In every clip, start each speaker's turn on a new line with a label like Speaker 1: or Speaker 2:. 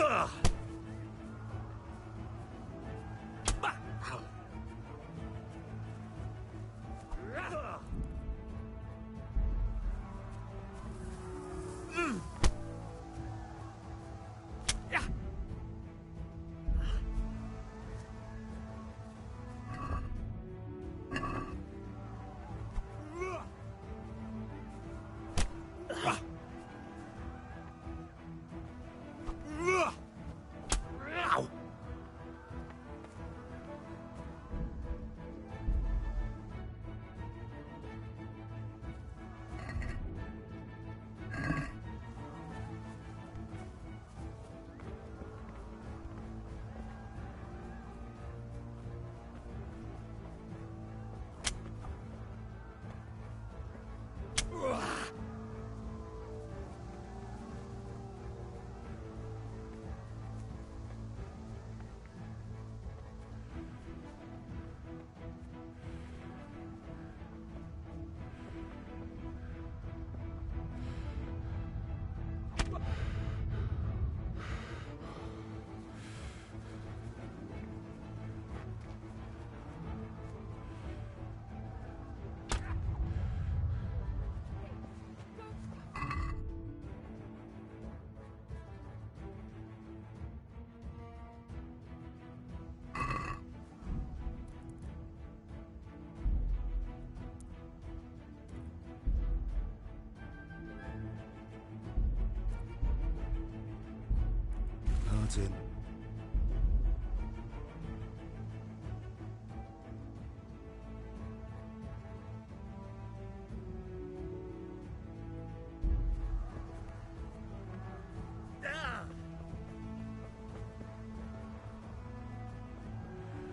Speaker 1: Martin.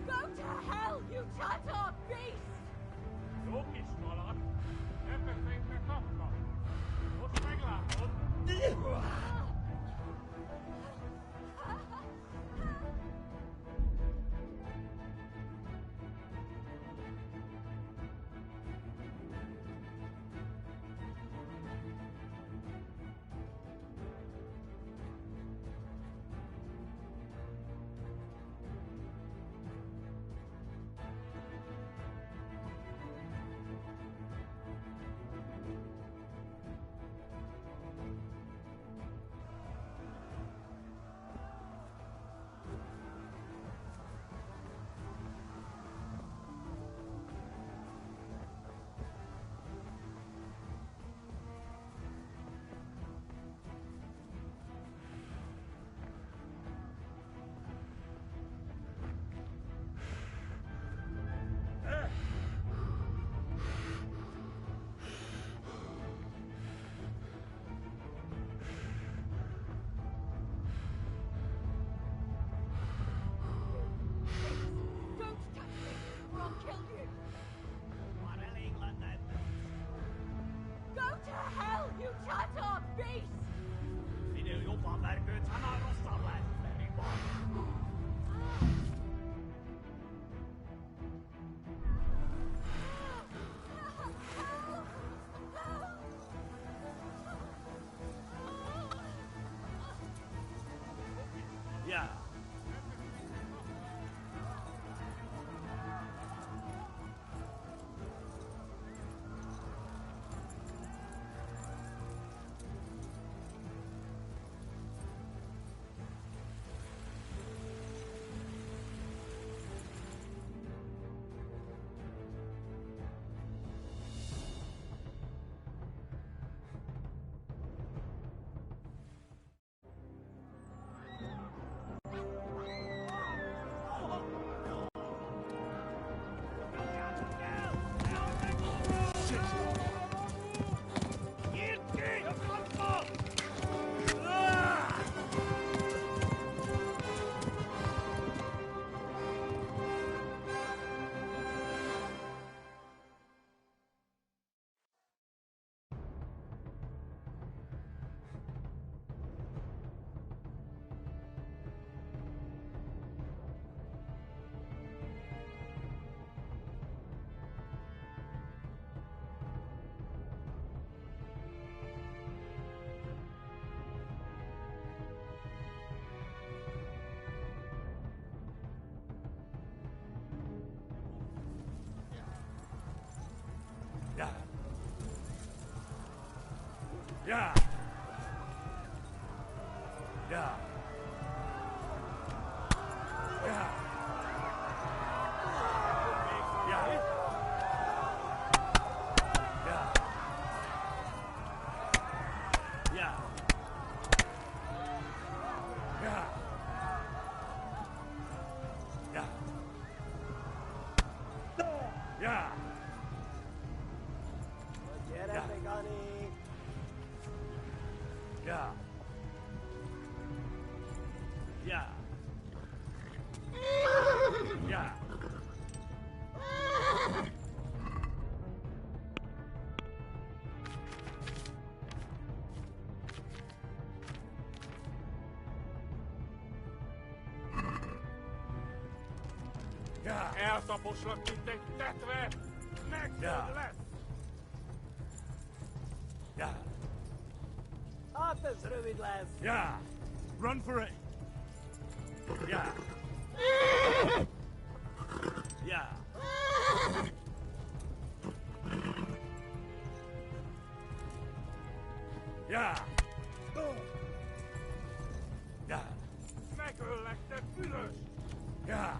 Speaker 2: Go to hell, you Tatar beast!
Speaker 3: Logisch, Roland. Everything the Kopf. Los Regler. Yeah. Yeah. Yeah. Yeah. Yeah. Yeah. Yeah. Yeah. Yeah.
Speaker 1: Get
Speaker 3: Yeah.
Speaker 1: it, Begani.
Speaker 3: Yeah. Yeah. Yeah. Ja.
Speaker 4: Eltaposlak, mint egy tetve! Megdög
Speaker 3: Ja.
Speaker 4: lesz!
Speaker 3: Ja.
Speaker 1: Hát ez rövid lesz.
Speaker 3: Yeah. Run for it. Yeah. Yeah. Yeah. Yeah.
Speaker 4: Megöllek, te bűnös!
Speaker 3: Yeah.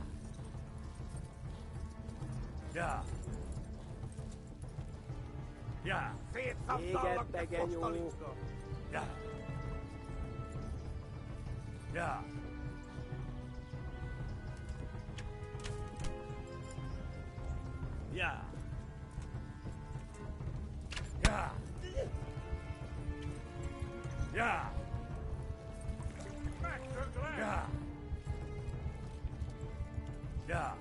Speaker 3: Yeah. Yeah.
Speaker 4: Szétszabdallak, te
Speaker 1: Éget, begenyó.
Speaker 4: postalicska!
Speaker 3: Yeah. Yeah. Yeah. Yeah. Yeah.
Speaker 4: Megdög lesz!
Speaker 3: Yeah. Yeah.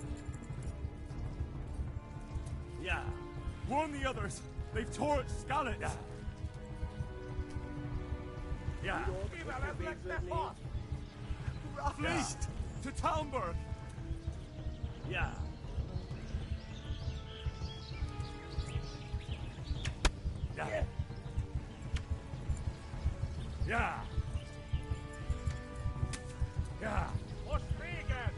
Speaker 3: Yeah. Warn the others. They've tore at Scarlet. Yeah. Yeah.
Speaker 4: Kivelezlek, te fasz!
Speaker 3: Flee to Talmberg. Yeah. Yeah. Yeah. Yeah.
Speaker 4: Most véged!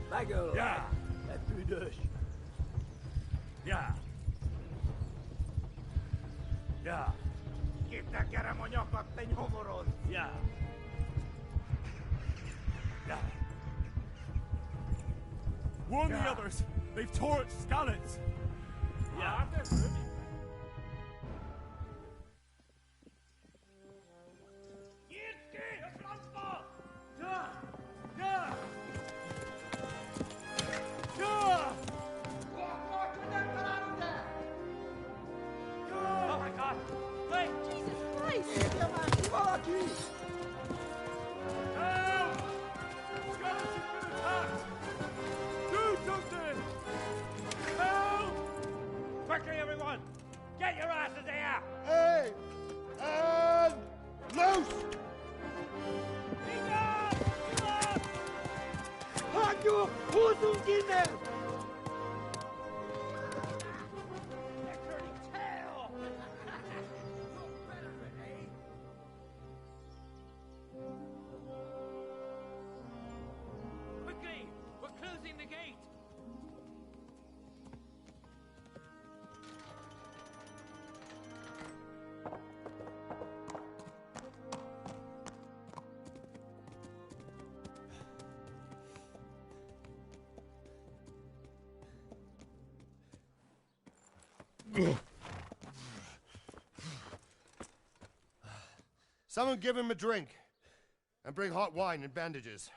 Speaker 1: Megöl.
Speaker 3: Yeah.
Speaker 1: Te büdös.
Speaker 3: Yeah. Yeah.
Speaker 4: Kitekerem a nyakat, te nyomorod!
Speaker 3: Yeah. Yeah. Warn the others. They've tore at Scarlet. Yeah.
Speaker 4: Hát ez rövid. Nyírt ki! A francba!
Speaker 3: Yeah. Yeah. Yeah.
Speaker 4: Oh my god! Wait!
Speaker 2: Jesus Christ!
Speaker 1: Érje már ki valaki!
Speaker 3: Help! Scarlet's been attacked. Do something. Help!
Speaker 4: Quickly, everyone! Get your asses here!
Speaker 5: Hey! And loose!
Speaker 1: Hagyjuk! Húzzunk innen!
Speaker 4: They're turning tail! Quickly! We're closing the gate!
Speaker 5: Someone give him a drink. And bring hot wine and bandages.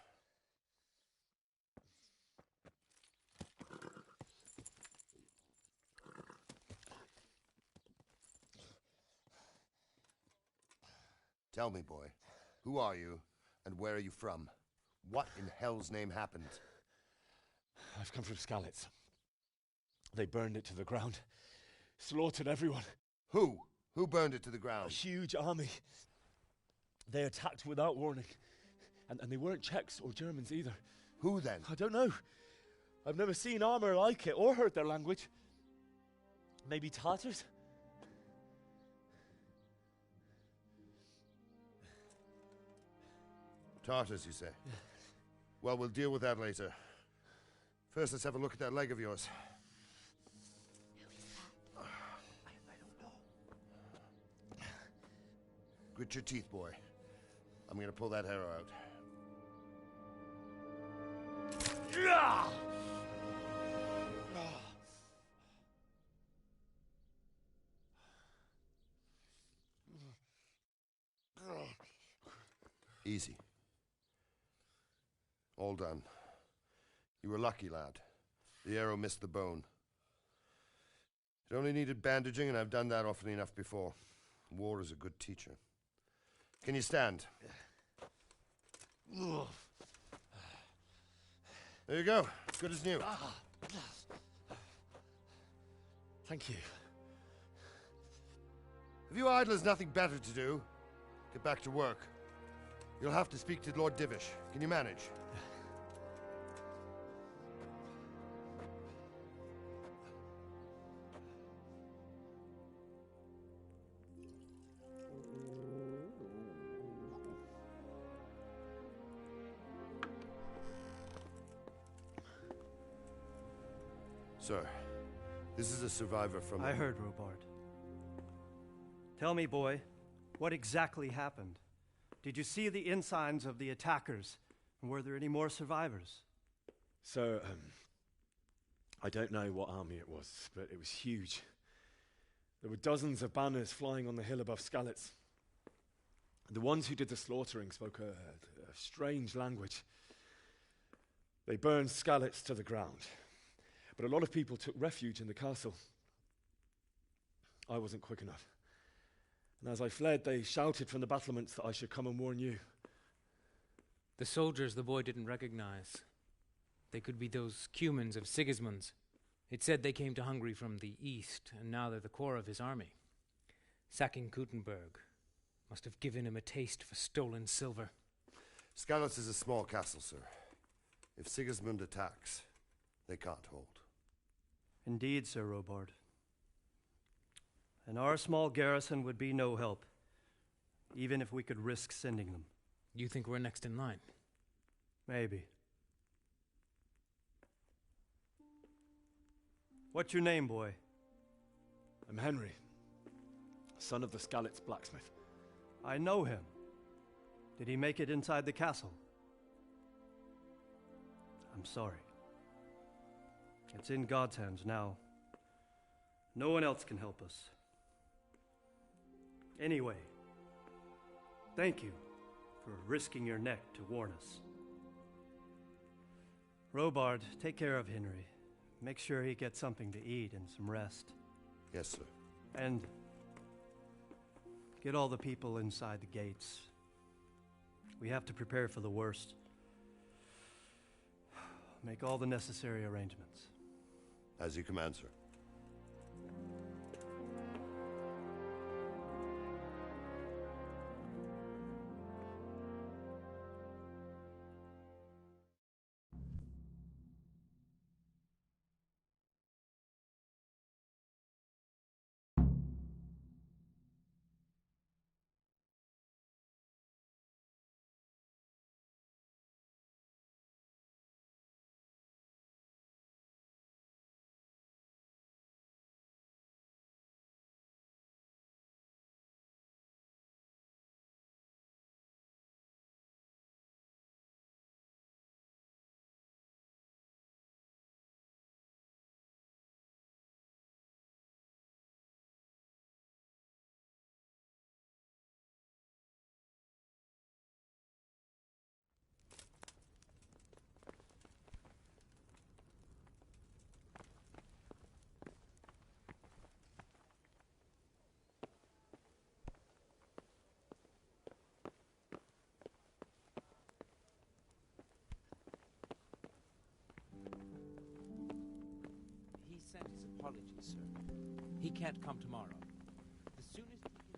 Speaker 5: Tell me, boy, who are you and where are you from? What in hell's name happened?
Speaker 6: I've come from Skalitz. They burned it to the ground, slaughtered everyone.
Speaker 5: Who? Who burned it to the
Speaker 6: A
Speaker 5: ground?
Speaker 6: huge army. They attacked without warning. And they weren't Czechs or Germans either.
Speaker 5: Who then?
Speaker 6: I don't know. I've never seen armor like it or heard their language. Maybe Tatars?
Speaker 5: Tartars, you say? Well, we'll deal with that later. First, let's have a look at that leg of yours.
Speaker 6: I don't know.
Speaker 5: Grit your teeth, boy. I'm gonna pull that arrow out. Easy. All done. You were lucky, lad. The arrow missed the bone. It only needed bandaging, and I've done that often enough before. War is a good teacher. Can you stand? There you go. As good as new.
Speaker 6: Thank you.
Speaker 5: If you idlers nothing better to do, get back to work. You'll have to speak to Lord Divish. Can you manage? Sir, this is a survivor from...
Speaker 7: I heard, Robard. Tell me, boy, what exactly happened? Did you see the ensigns of the attackers? And were there any more survivors?
Speaker 6: So, I don't know what army it was, but it was huge. There were dozens of banners flying on the hill above Skalitz. The ones who did the slaughtering spoke a strange language. They burned Skalitz to the ground. But a lot of people took refuge in the castle. I wasn't quick enough. And as I fled, they shouted from the battlements that I should come and warn you.
Speaker 8: The soldiers the boy didn't recognize. They could be those Cumans of Sigismund's. It said they came to Hungary from the east, and now they're the core of his army. Sacking Gutenberg must have given him a taste for stolen silver.
Speaker 5: Skalitz is a small castle, sir. If Sigismund attacks, they can't hold.
Speaker 7: Indeed, Sir Robard. And our small garrison would be no help, even if we could risk sending them.
Speaker 8: You think we're next in line?
Speaker 7: Maybe. What's your name, boy?
Speaker 6: I'm Henry, son of the Skalitz blacksmith.
Speaker 7: I know him. Did he make it inside the castle? I'm sorry. It's in God's hands now. No one else can help us. Anyway, thank you for risking your neck to warn us. Robard, take care of Henry. Make sure he gets something to eat and some rest.
Speaker 5: Yes, sir.
Speaker 7: And get all the people inside the gates. We have to prepare for the worst. Make all the necessary arrangements.
Speaker 5: As you command, sir.
Speaker 8: He sent his apologies, sir. He can't come tomorrow. The soonest he can...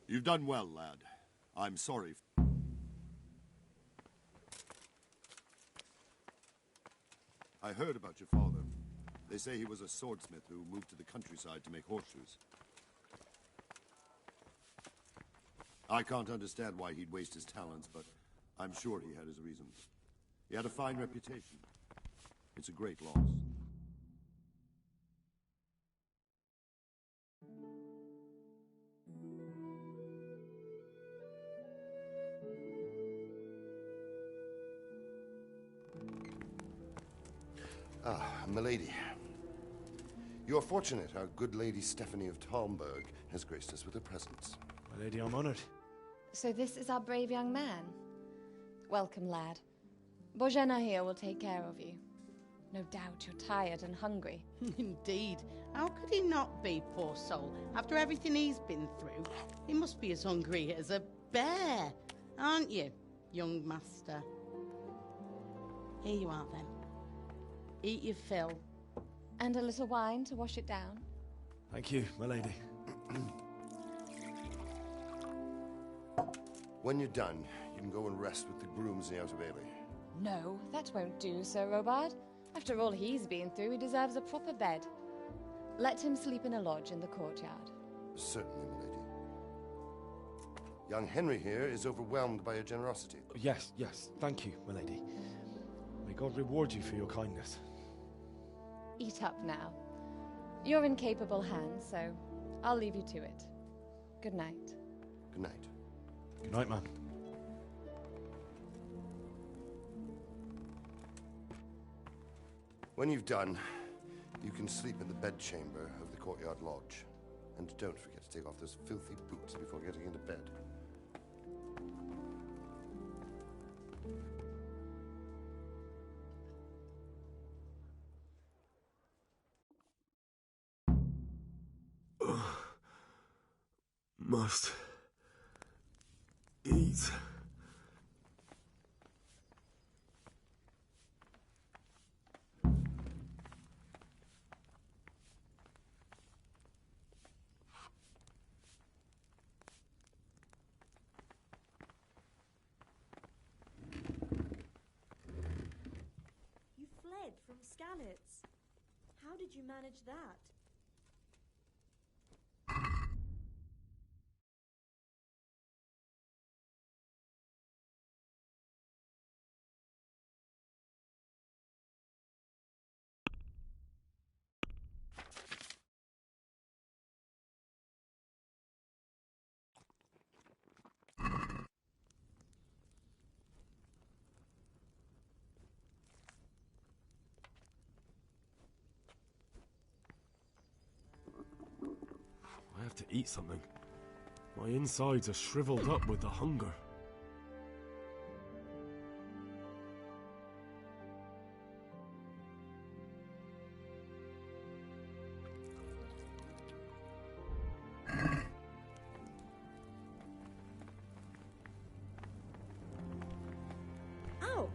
Speaker 9: You've done well, lad. I'm sorry. I heard about your father. They say he was a swordsmith who moved to the countryside to make horseshoes. I can't understand why he'd waste his talents, but I'm sure he had his reasons. He had a fine reputation. It's a great loss.
Speaker 5: Ah, milady. You're fortunate our good lady Stephanie of Talmberg has graced us with her presence.
Speaker 6: My lady, I'm honored.
Speaker 10: So this is our brave young man. Welcome, lad. Bozhena here will take care of you. No doubt you're tired and hungry.
Speaker 11: Indeed. How could he not be, poor soul? After everything he's been through, he must be as hungry as a bear, aren't you, young master? Here you are, then. Eat your fill.
Speaker 10: And a little wine to wash it down.
Speaker 6: Thank you, my lady.
Speaker 5: When you're done, you can go and rest with the grooms in the Outer Bailey.
Speaker 10: No, that won't do, Sir Robard. After all he's been through, he deserves a proper bed. Let him sleep in a lodge in the courtyard.
Speaker 5: Certainly, milady. Young Henry here is overwhelmed by your generosity.
Speaker 6: Yes, yes. Thank you, my lady. May God reward you for your kindness.
Speaker 10: Eat up now. You're in capable hands, so I'll leave you to it. Good night.
Speaker 5: Good night.
Speaker 6: Good night, ma'am.
Speaker 5: When you've done, you can sleep in the bedchamber of the courtyard lodge. And don't forget to take off those filthy boots before getting into bed.
Speaker 12: Must eat.
Speaker 13: You fled from Skalitz. How did you manage that?
Speaker 12: I have to eat something. My insides are shriveled up with the hunger.
Speaker 13: Ow!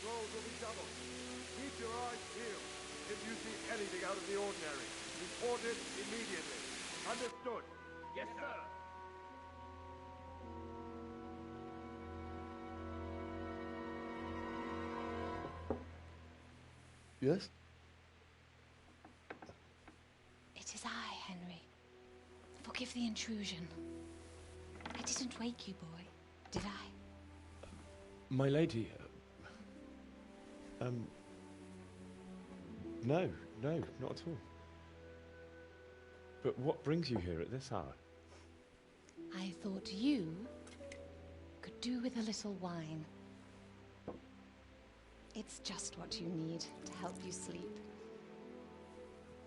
Speaker 14: patrols will be doubled. Keep your eyes peeled. If you see anything out of the ordinary, report it immediately. Understood? Yes, sir.
Speaker 5: Yes?
Speaker 10: It is I, Henry. Forgive the intrusion. I didn't wake you, boy, did I?
Speaker 6: My lady. No, not at all. But what brings you here at this hour?
Speaker 10: I thought you could do with a little wine. It's just what you need to help you sleep.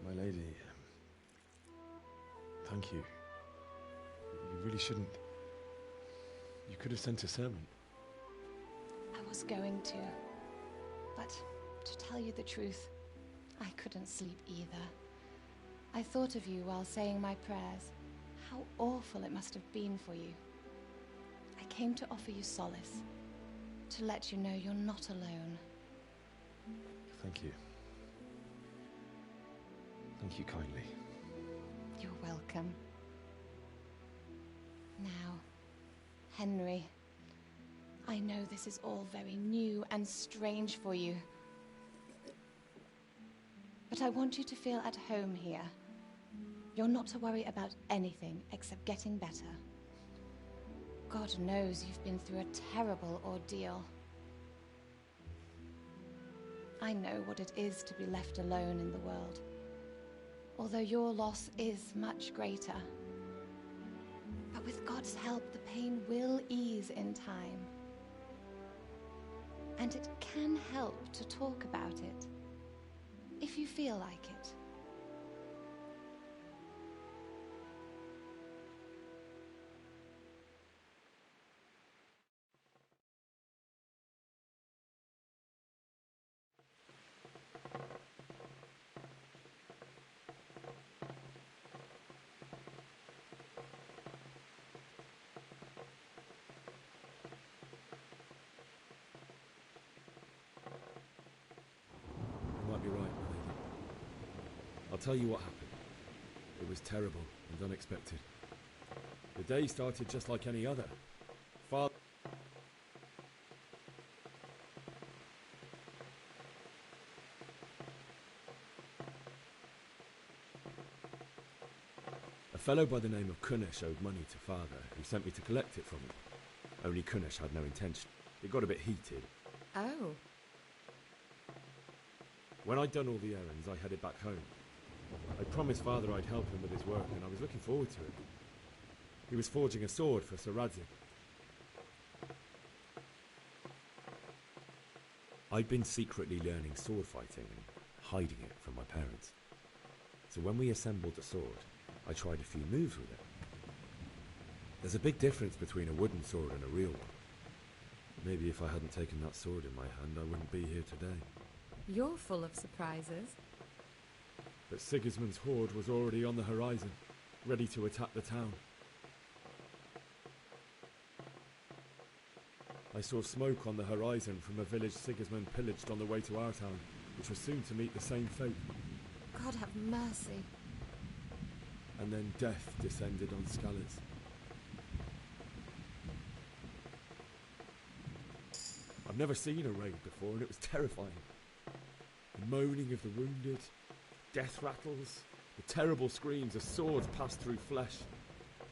Speaker 6: My lady, thank you. You really shouldn't. You could have sent a servant.
Speaker 10: I was going to. But to tell you the truth, I couldn't sleep either. I thought of you while saying my prayers. How awful it must have been for you. I came to offer you solace, to let you know you're not alone.
Speaker 6: Thank you. Thank you kindly.
Speaker 10: You're welcome. Now, Henry, I know this is all very new and strange for you. But I want you to feel at home here. You're not to worry about anything except getting better. God knows you've been through a terrible ordeal. I know what it is to be left alone in the world, although your loss is much greater. But with God's help, the pain will ease in time. And it can help to talk about it, if you feel like it.
Speaker 6: You might be right, my lady. I'll tell you what happened. It was terrible and unexpected. The day started just like any other. Father... A fellow by the name of Kunesh owed money to Father, who sent me to collect it from him. Only Kunesh had no intention. It got a bit heated.
Speaker 10: Oh.
Speaker 6: When I'd done all the errands, I headed back home. I promised Father I'd help him with his work, and I was looking forward to it. He was forging a sword for Sir Radzig. I'd been secretly learning sword fighting and hiding it from my parents. So when we assembled the sword, I tried a few moves with it. There's a big difference between a wooden sword and a real one. Maybe if I hadn't taken that sword in my hand, I wouldn't be here today.
Speaker 15: You're full of surprises.
Speaker 6: But Sigismund's horde was already on the horizon, ready to attack the town. I saw smoke on the horizon from a village Sigismund pillaged on the way to our town, which was soon to meet the same fate.
Speaker 15: God have mercy.
Speaker 6: And then death descended on Skalitz. I've never seen a raid before, and it was terrifying. The moaning of the wounded, death rattles, the terrible screams as swords passed through flesh.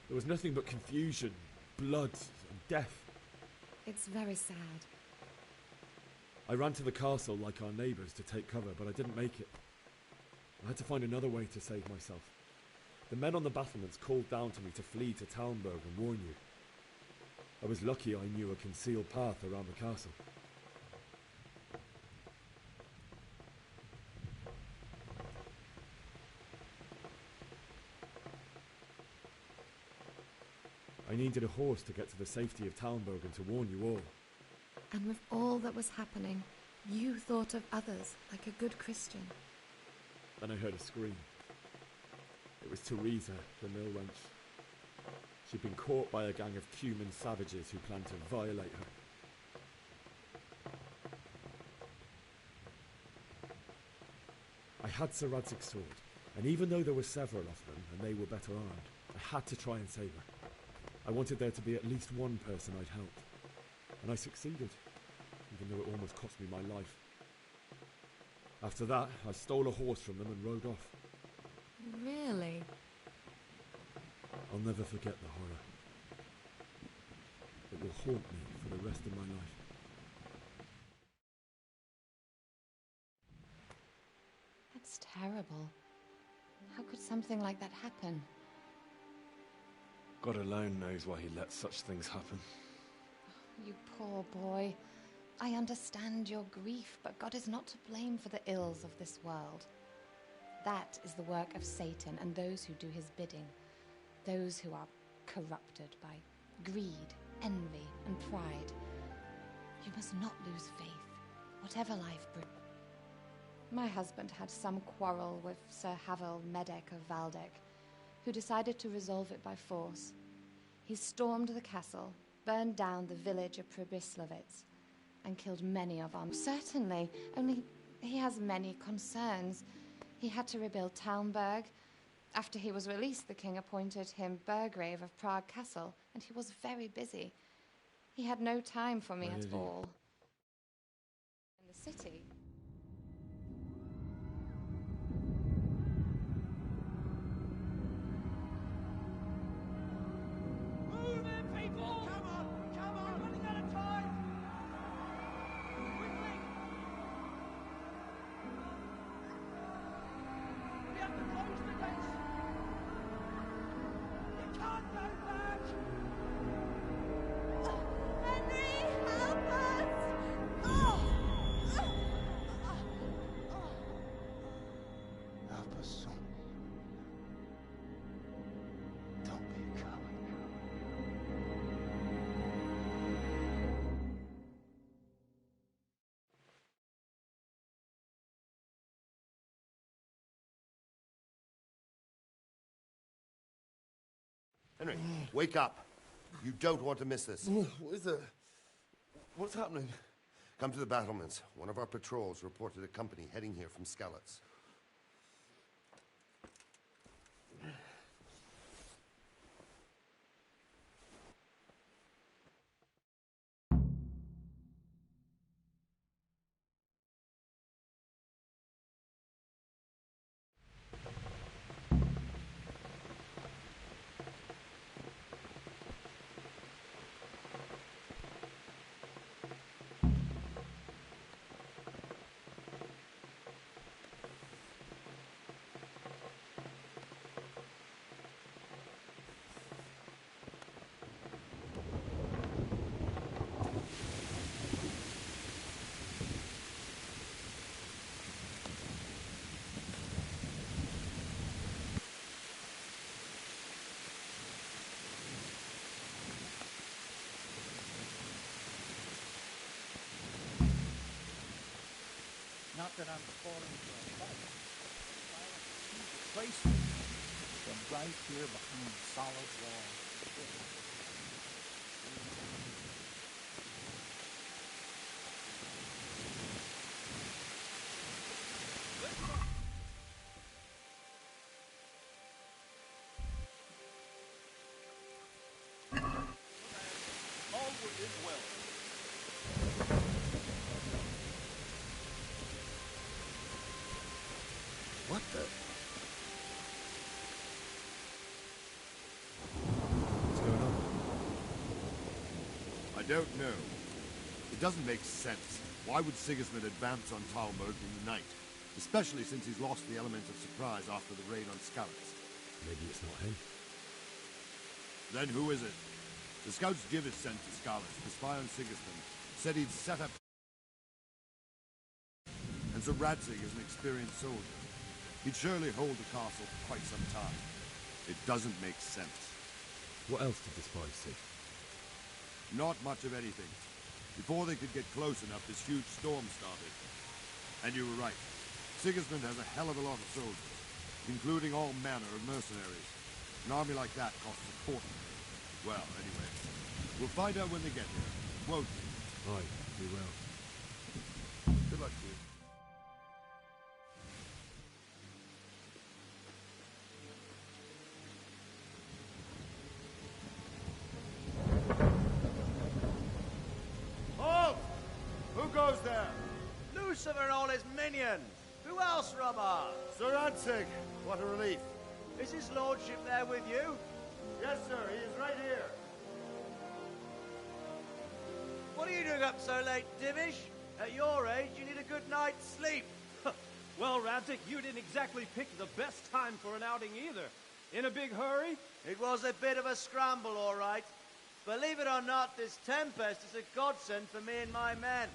Speaker 6: There was nothing but confusion, blood, and death.
Speaker 15: It's very sad.
Speaker 6: I ran to the castle like our neighbours to take cover, but I didn't make it. I had to find another way to save myself. The men on the battlements called down to me to flee to Talmberg and warn you. I was lucky I knew a concealed path around the castle. I needed a horse to get to the safety of Talmberg and to warn you all.
Speaker 15: And with all that was happening, you thought of others like a good Christian.
Speaker 6: Then I heard a scream. It was Teresa, the mill wench. She'd been caught by a gang of Cuman savages who planned to violate her.
Speaker 12: I had Sir Radzig's sword, and even though there were several of them, and they were better armed, I had to try and save her. I wanted there to be at least one person I'd helped. And I succeeded, even though it almost cost me my life. After that, I stole a horse from them and rode off.
Speaker 15: Really?
Speaker 12: I'll never forget the horror. It will haunt me for the rest of my life.
Speaker 10: That's terrible. How could something like that happen?
Speaker 6: God alone knows why he lets such things happen.
Speaker 10: You poor boy. I understand your grief, but God is not to blame for the ills of this world. That is the work of Satan and those who do his bidding. Those who are corrupted by greed, envy, and pride. You must not lose faith, whatever life brings. My husband had some quarrel with Sir Havel Medek of Valdek, who decided to resolve it by force. He stormed the castle, burned down the village of Pribyslavitz, and killed many of our... Certainly, only he has many concerns. He had to rebuild Talmberg. After he was released, the king appointed him Burgrave of Prague Castle, and he was very busy. He had no time for me at all. In the city...
Speaker 5: Henry, wake up. You don't want to miss this.
Speaker 16: What is it? What's happening?
Speaker 5: Come to the battlements. One of our patrols reported a company heading here from Skalitz.
Speaker 17: Not that I'm falling for a fight. The place from right here behind the solid wall.
Speaker 14: Onward is well.
Speaker 5: What the?
Speaker 12: What's going on?
Speaker 9: I don't know. It doesn't make sense. Why would Sigismund advance on Talmberg in the night? Especially since he's lost the element of surprise after the raid on Skalitz.
Speaker 12: Maybe it's not him.
Speaker 9: Then who is it? The scouts Jivis sent to Skalitz to spy on Sigismund said he'd set up... And Sir Radzig is an experienced soldier. He'd surely hold the castle for quite some time. It doesn't make sense.
Speaker 12: What else did the spies see?
Speaker 9: Not much of anything. Before they could get close enough, this huge storm started. And you were right. Sigismund has a hell of a lot of soldiers, including all manner of mercenaries. An army like that costs a fortune. Well, anyway, we'll find out when they get here, won't we?
Speaker 12: Aye, we will.
Speaker 9: Good luck to you.
Speaker 18: Lucifer and all his minions. Who else, Robert?
Speaker 5: Sir Ansig, what a relief.
Speaker 18: Is his lordship there with you?
Speaker 5: Yes, sir, he is right here.
Speaker 18: What are you doing up so late, Divish? At your age, you need a good night's sleep.
Speaker 19: Well, Radzik, you didn't exactly pick the best time for an outing either. In a big hurry?
Speaker 18: It was a bit of a scramble, all right. Believe it or not, this tempest is a godsend for me and my men.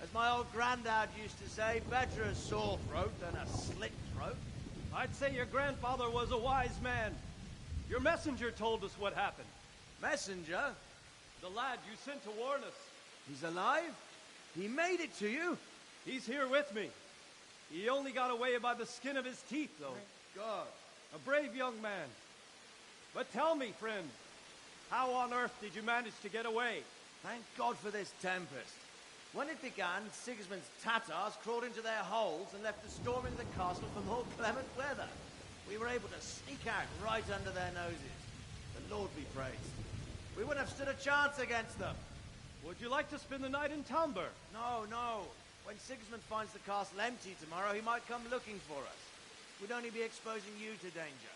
Speaker 18: As my old granddad used to say, better a sore throat than a slit throat.
Speaker 19: I'd say your grandfather was a wise man. Your messenger told us what happened.
Speaker 18: Messenger?
Speaker 19: The lad you sent to warn us.
Speaker 18: He's alive? He made it to you?
Speaker 19: He's here with me. He only got away by the skin of his teeth, though.
Speaker 18: Thank God.
Speaker 19: A brave young man. But tell me, friend, how on earth did you manage to get away?
Speaker 18: Thank God for this tempest. When it began, Sigismund's Tatars crawled into their holes and left the storming of the castle for more clement weather. We were able to sneak out right under their noses. The Lord be praised. We wouldn't have stood a chance against them.
Speaker 19: Would you like to spend the night in Talmberg?
Speaker 18: No, no. When Sigismund finds the castle empty tomorrow, he might come looking for us. We'd only be exposing you to danger.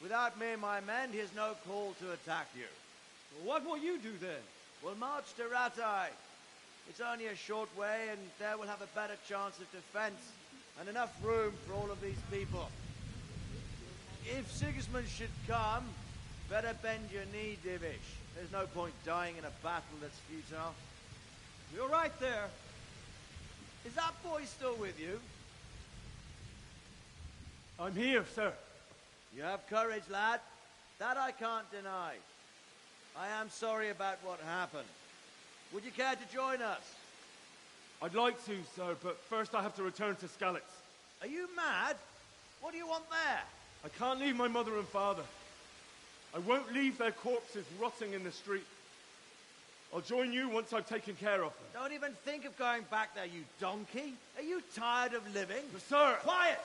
Speaker 18: Without me and my men, he has no call to attack you.
Speaker 19: What will you do then?
Speaker 18: We'll march to Rattay. It's only a short way, and there we'll have a better chance of defense and enough room for all of these people. If Sigismund should come, better bend your knee, Divish. There's no point dying in a battle that's futile.
Speaker 19: You're right there.
Speaker 18: Is that boy still with you?
Speaker 19: I'm here, sir.
Speaker 18: You have courage, lad. That I can't deny. I am sorry about what happened. Would you care to join us?
Speaker 19: I'd like to, sir, but first I have to return to Skalitz.
Speaker 18: Are you mad? What do you want there?
Speaker 19: I can't leave my mother and father. I won't leave their corpses rotting in the street. I'll join you once I've taken care of them.
Speaker 18: Don't even think of going back there, you donkey. Are you tired of living?
Speaker 19: Sir!
Speaker 18: Quiet!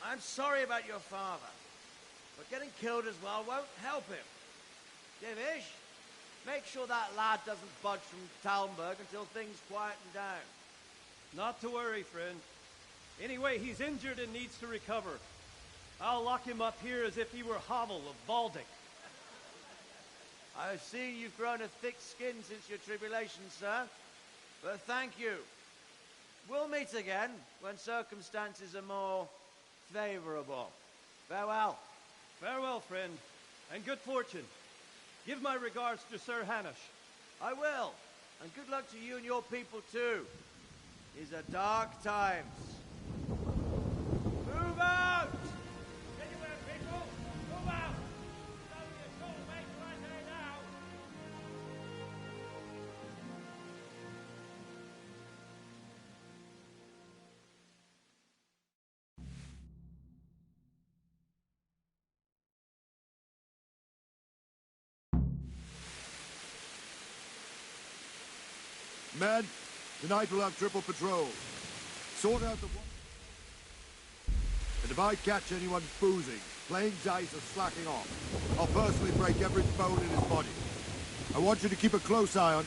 Speaker 18: I'm sorry about your father, but getting killed as well won't help him. Divish, make sure that lad doesn't budge from Talmberg until things quieten down.
Speaker 19: Not to worry, friend. Anyway, he's injured and needs to recover. I'll lock him up here as if he were Havel of Baldic.
Speaker 18: I see you've grown a thick skin since your tribulation, sir. But thank you. We'll meet again when circumstances are more favorable. Farewell.
Speaker 19: Farewell, friend, and good fortune. Give my regards to Sir Hanush.
Speaker 18: I will. And good luck to you and your people, too. These are dark times. Move out!
Speaker 4: Anywhere, people! Move out! It's only a short way to Rattay now.
Speaker 9: Men, tonight we'll have triple patrol. Sort out the one. And if I catch anyone boozing, playing dice or slacking off, I'll personally break every bone in his body. I want you to keep a close eye on